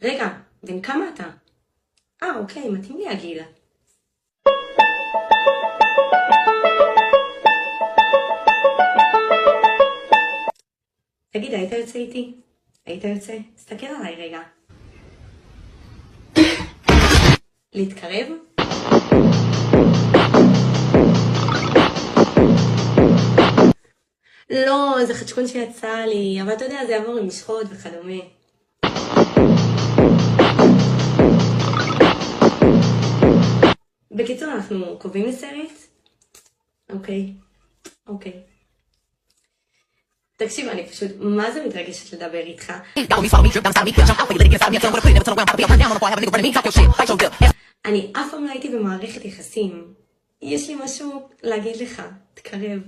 רגע, בן כמה אתה? אוקיי, מתאים לי הגיל. תגיד, היית יוצא איתי? היית יוצא? תסתכל עליי רגע. להתקרב? לא, זה חדשקון שיצא לי, אבל אתה יודע, זה יעבור עם משחות וכדומה. בקיצור, אנחנו קובעים לסרט? אוקיי. תקשיב, אני פשוט, מה זה מתרגשת לדבר איתך? אני אף פעם לא הייתי במערכת יחסים. יש לי משהו להגיד לך, תקרב.